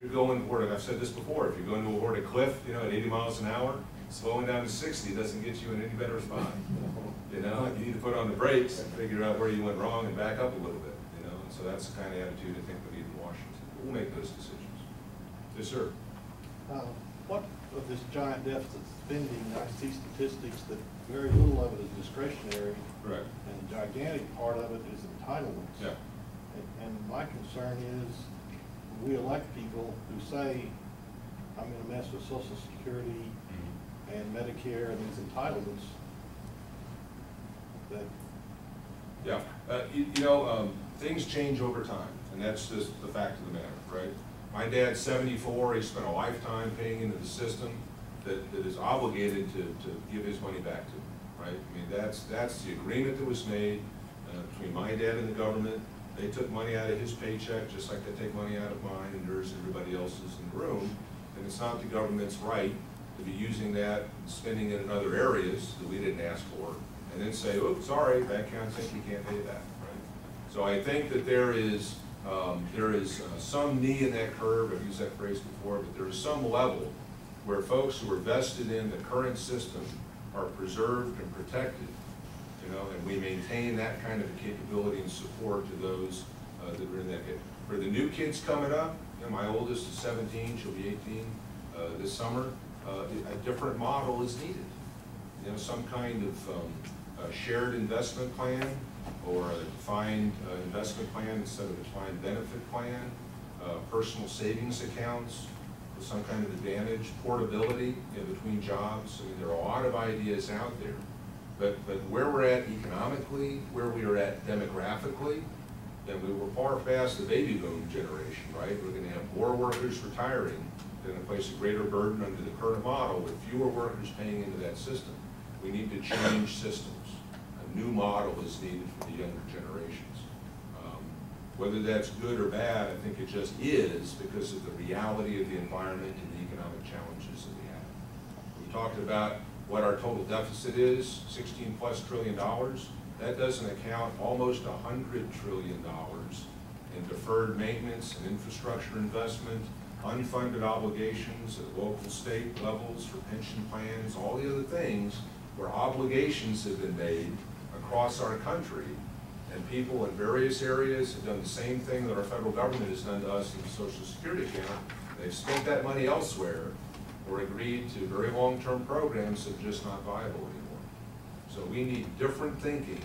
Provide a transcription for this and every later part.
You're going toward, and I've said this before, if you're going toward a cliff, you know, at 80 miles an hour, slowing down to 60 doesn't get you in any better spot. You know, you need to put on the brakes and figure out where you went wrong and back up a little bit, you know, and so that's the kind of attitude I think we need in Washington. We'll make those decisions. Yes, sir. What of this giant deficit spending, I see statistics that very little of it is discretionary. Right. And the gigantic part of it is entitlements. Yeah. And my concern is, we elect people who say, I'm going to mess with Social Security and Medicare and these entitlements. That yeah, things change over time, and that's just the fact of the matter, right? My dad's 74. He spent a lifetime paying into the system that is obligated to give his money back to him, right? I mean, that's the agreement that was made between my dad and the government. They took money out of his paycheck just like they take money out of mine and yours and everybody else's in the room. And it's not the government's right to be using that and spending it in other areas that we didn't ask for, and then say, oops, sorry, bank account says we can't pay that, right? So I think that there is some knee in that curve. I've used that phrase before, but there is some level where folks who are vested in the current system are preserved and protected, you know, and we maintain that kind of a capability and support to those that are in that. For the new kids coming up, you know, my oldest is 17, she'll be 18 this summer, a different model is needed. You know, some kind of shared investment plan, or a defined investment plan instead of a defined benefit plan, personal savings accounts with some kind of advantage, portability, you know, between jobs. I mean, there are a lot of ideas out there. But where we're at economically, where we are at demographically, then we were far past the baby boom generation, right? We're going to have more workers retiring. They're going to place a greater burden under the current model with fewer workers paying into that system. We need to change systems. A new model is needed for the younger generations. Whether that's good or bad, I think it just is because of the reality of the environment and the economic challenges that we have. We talked about what our total deficit is, $16+ trillion. That doesn't account almost $100 trillion in deferred maintenance and infrastructure investment, unfunded obligations at local, state levels for pension plans, all the other things where obligations have been made across our country, and people in various areas have done the same thing that our federal government has done to us in the Social Security account. They've spent that money elsewhere or agreed to very long-term programs that are just not viable anymore. So we need different thinking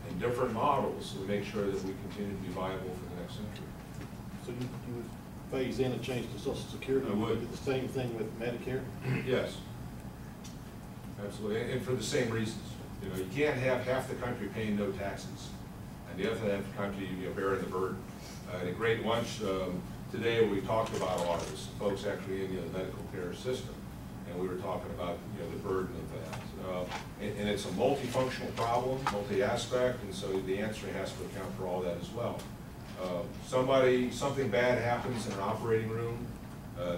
and different models to make sure that we continue to be viable for the next century. So you would phase in a change to Social Security? I would. Do the same thing with Medicare? Yes, absolutely, and for the same reasons. You know, you can't have half the country paying no taxes, and the other half the country, you know, bearing the burden. At a great lunch today, we talked about all this, folks actually in the medical care system, and we were talking about, you know, the burden of that. And it's a multifunctional problem, multi-aspect, and so the answer has to account for all that as well. Something bad happens in an operating room,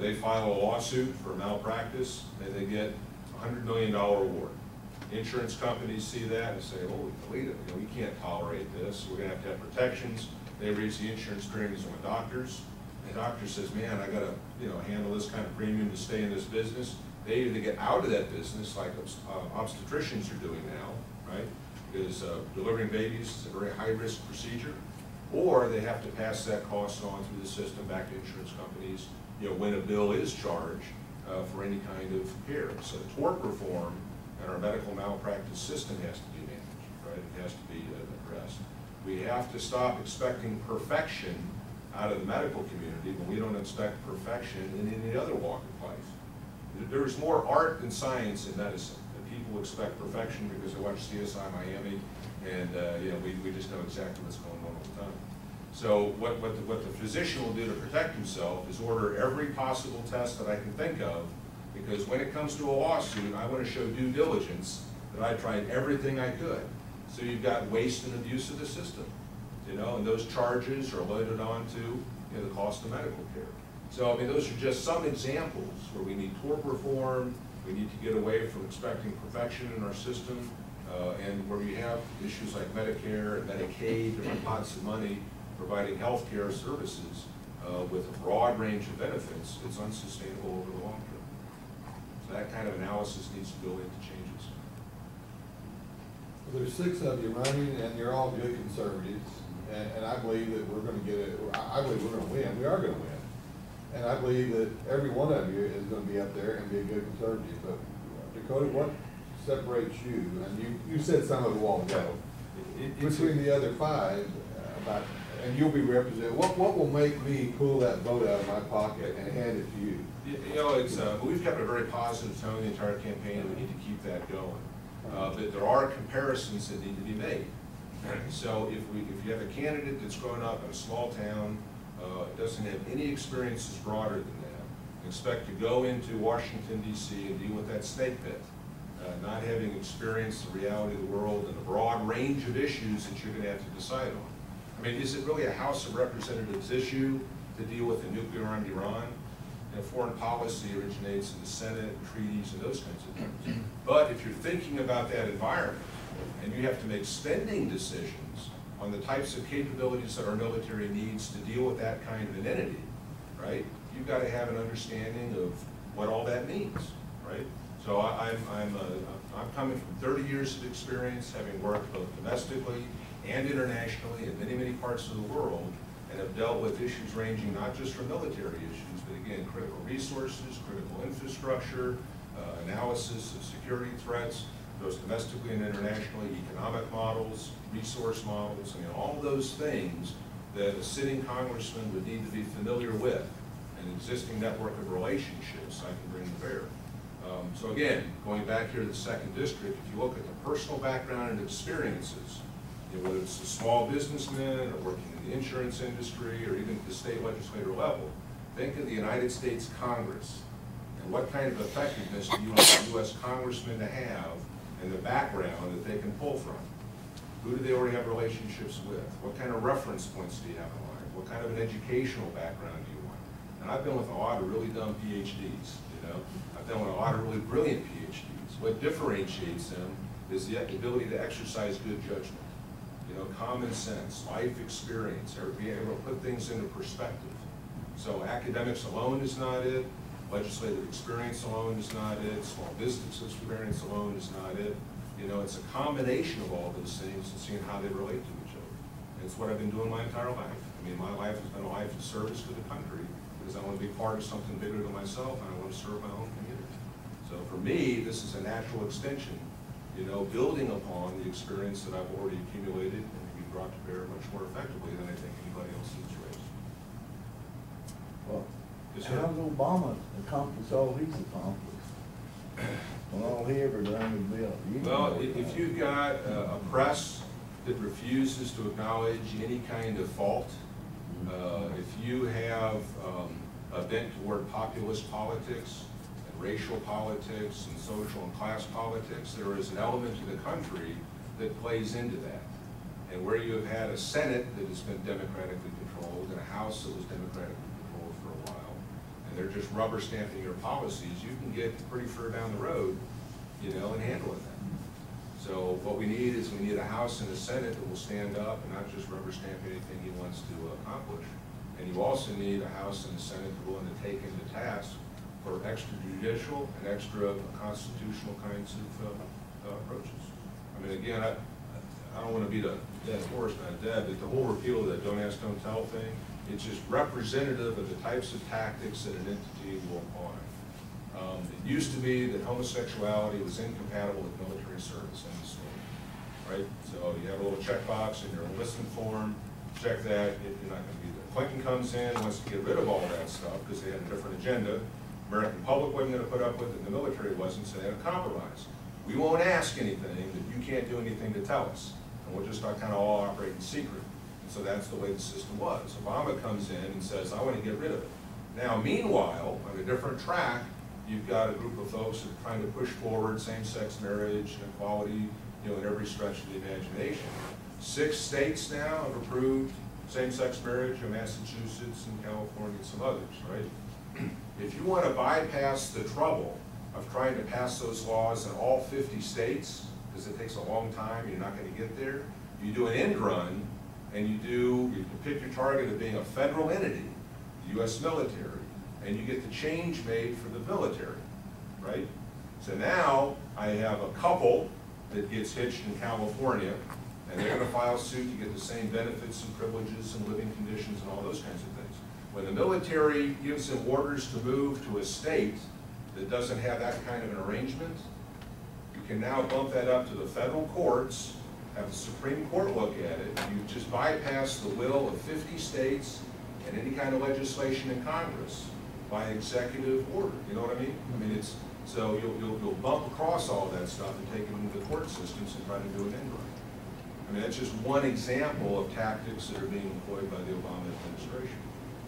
they file a lawsuit for malpractice, and they get a $100 million award. Insurance companies see that and say, "Oh, you know, we can't tolerate this. We're going to have protections." They reach the insurance premiums with doctors. The doctor says, "Man, I got to, you know, handle this kind of premium to stay in this business." They either get out of that business, like obstetricians are doing now, right? Because delivering babies is a very high-risk procedure, or they have to pass that cost on through the system back to insurance companies, you know, when a bill is charged for any kind of care. So tort reform and our medical malpractice system has to be managed, right? It has to be addressed. We have to stop expecting perfection out of the medical community when we don't expect perfection in any other walk of life. There's more art than science in medicine. People expect perfection because they watch CSI Miami, and you know, we just know exactly what's going on all the time. So what the physician will do to protect himself is order every possible test that I can think of, because when it comes to a lawsuit, I want to show due diligence that I tried everything I could. So you've got waste and abuse of the system, you know, and those charges are loaded onto, you know, the cost of medical care. So I mean, those are just some examples where we need tort reform. We need to get away from expecting perfection in our system, and where we have issues like Medicare and Medicaid, different pots of money providing health care services. with a broad range of benefits, it's unsustainable over the long term. So that kind of analysis needs to go into changes. Well, there's 6 of you running, and you're all good conservatives, and I believe that we're going to get it. I believe we're going to win. We are going to win, and I believe that every one of you is going to be up there and be a good conservative. But Dakota, what separates you? And you said some of it a while ago. Between the other 5, and you'll be represented. What will make me pull that vote out of my pocket and hand it to you? You know, it's we've kept a very positive tone the entire campaign, and we need to keep that going. But there are comparisons that need to be made. So if you have a candidate that's grown up in a small town, doesn't have any experiences broader than that, expect to go into Washington, D.C. and deal with that snake pit, not having experienced the reality of the world and the broad range of issues that you're going to have to decide on. I mean, is it really a House of Representatives issue to deal with the nuclear-armed Iran? You know, foreign policy originates in the Senate, and treaties, and those kinds of things. But if you're thinking about that environment, and you have to make spending decisions on the types of capabilities that our military needs to deal with that kind of an entity, right? You've got to have an understanding of what all that means, right? So I'm coming from 30 years of experience, having worked both domestically and internationally in many, many parts of the world, and have dealt with issues ranging not just from military issues, but again, critical resources, critical infrastructure, analysis of security threats, those domestically and internationally, economic models, resource models, I mean, all those things that a sitting congressman would need to be familiar with, an existing network of relationships I can bring to bear. So again, going back here to the 2nd District, if you look at the personal background and experiences, you know, whether it's a small businessman or working in the insurance industry or even at the state legislator level, think of the United States Congress and what kind of effectiveness do you want the U.S. congressman to have and the background that they can pull from. Who do they already have relationships with? What kind of reference points do you have in mind? What kind of an educational background do you want? And I've been with a lot of really dumb PhDs, you know. I've been with a lot of really brilliant PhDs. What differentiates them is the ability to exercise good judgment, you know, common sense, life experience, or being able to put things into perspective. So academics alone is not it. Legislative experience alone is not it. Small business experience alone is not it. You know, it's a combination of all those things and seeing how they relate to each other. And it's what I've been doing my entire life. I mean, my life has been a life of service to the country because I want to be part of something bigger than myself and I want to serve my own community. So for me, this is a natural extension, you know, building upon the experience that I've already accumulated and can be brought to bear much more effectively than I think anybody else in this race. Well, Yes, how sir. does Obama accomplish all he's accomplished? Well, all he ever done was build. Well, if you've got a press that refuses to acknowledge any kind of fault, if you have a bent toward populist politics and racial politics and social and class politics, there is an element to the country that plays into that. And where you have had a Senate that has been democratically controlled and a House that was democratically controlled for a while, and they're just rubber stamping your policies, you can get pretty far down the road, you know, in handling that. So what we need is we need a House and a Senate that will stand up and not just rubber stamp anything he wants to accomplish. And you also need a House and a Senate that are willing to take him to task for extrajudicial and extra constitutional kinds of approaches. I mean, again, I don't want to beat a dead horse, not dead, but the whole repeal of that don't ask, don't tell thing, it's just representative of the types of tactics that an entity will apply. It used to be that homosexuality was incompatible with military service in the state, right? So you have a little checkbox in your enlistment form, check that if you're not going to be there. Clinton comes in, wants to get rid of all that stuff because they had a different agenda. American public wasn't going to put up with it, and the military wasn't, so they had a compromise. We won't ask anything that you can't do anything to tell us, and we'll just kind of all operate in secret. And so that's the way the system was. Obama comes in and says, I want to get rid of it. Now, meanwhile, on a different track, you've got a group of folks that are trying to push forward same-sex marriage and equality, you know, in every stretch of the imagination. 6 states now have approved same-sex marriage in Massachusetts and California and some others, right? If you want to bypass the trouble of trying to pass those laws in all 50 states, because it takes a long time, you're not going to get there, you do an end run, and you pick your target of being a federal entity, the US military, and you get the change made for the military, right? So now I have a couple that gets hitched in California, and they're gonna file suit to get the same benefits and privileges and living conditions and all those kinds of things. When the military gives them orders to move to a state that doesn't have that kind of an arrangement, you can now bump that up to the federal courts, have the Supreme Court look at it. You just bypass the will of 50 states and any kind of legislation in Congress by executive order. You know what I mean? I mean, it's, so you'll bump across all that stuff and take it into the court systems and try to do an end run. I mean, that's just one example of tactics that are being employed by the Obama administration.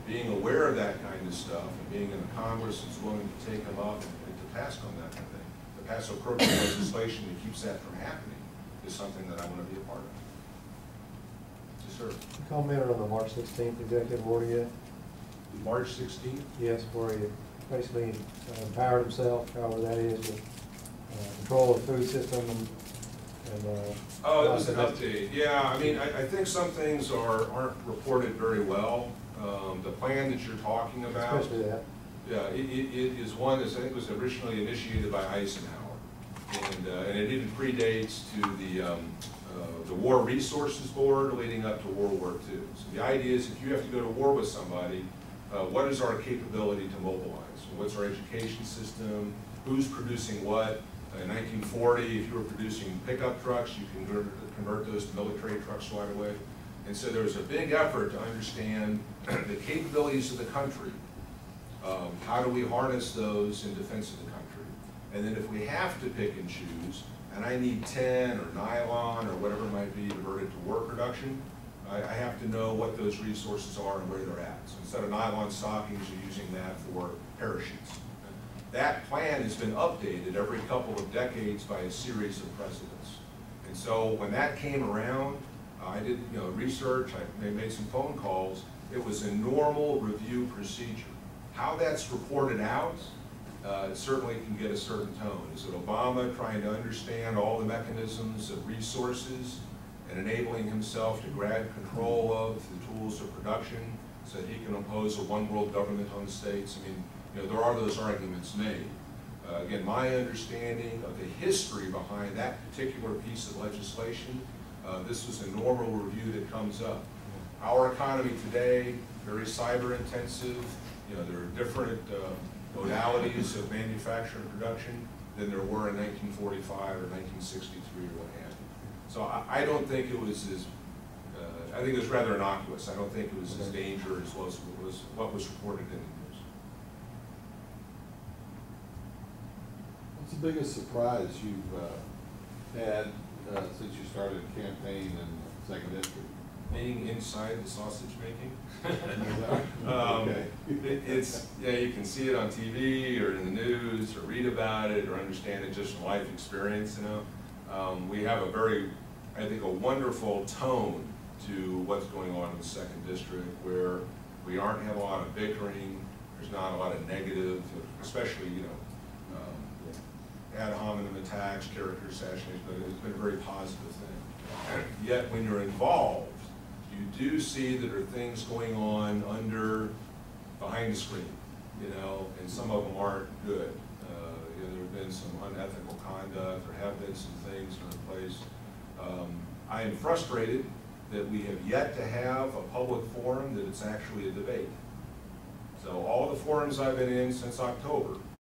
Being aware of that kind of stuff and being in a Congress that's willing to take them up and to task on that kind of thing, to pass appropriate legislation that keeps that from happening is something that I want to be a part of. Yes, sir. You commented on the March 16th executive order yet? March 16th? Yes, where he basically empowered himself, however that is, with control of the food system and Oh, it was an update. Yeah, I mean, I think some things aren't reported very well. The plan that you're talking about. especially that. Yeah, it is one that I think was originally initiated by Eisenhower. And it even predates to the War Resources Board leading up to World War II. So the idea is if you have to go to war with somebody, what is our capability to mobilize? What's our education system? Who's producing what? In 1940, if you were producing pickup trucks, you can convert those to military trucks right away. And so there was a big effort to understand the capabilities of the country. How do we harness those in defense of the country? And then if we have to pick and choose, and I need 10 or nylon or whatever it might be diverted to war production, I have to know what those resources are and where they're at. So instead of nylon stockings, you're using that for parachutes. That plan has been updated every couple of decades by a series of presidents. And so when that came around, I did research, I made some phone calls. It was a normal review procedure. How that's reported out, it certainly can get a certain tone. Is it Obama trying to understand all the mechanisms of resources and enabling himself to grab control of the tools of production so that he can impose a one world government on the states? I mean, there are those arguments made. Again, my understanding of the history behind that particular piece of legislation, this was a normal review that comes up. Our economy today, very cyber intensive. There are different modalities of manufacture and production than there were in 1945 or 1963 or what have you. So I don't think it was as, I think it was rather innocuous. I don't think it was as dangerous as what was reported in the news. What's the biggest surprise you've had since you started campaign in Second District? Being inside the sausage making. Okay. It's, you can see it on TV or in the news or read about it or understand it just from life experience, We have a very, I think, a wonderful tone to what's going on in the Second District, where we aren't having a lot of bickering, there's not a lot of negative, especially, ad hominem attacks, character assassination, but it's been a very positive thing. Yet when you're involved, you do see that there are things going on behind the screen, and some of them aren't good. There have been some unethical conduct, there have been some things that are in place. I am frustrated that we have yet to have a public forum that it's actually a debate. So all the forums I've been in since October,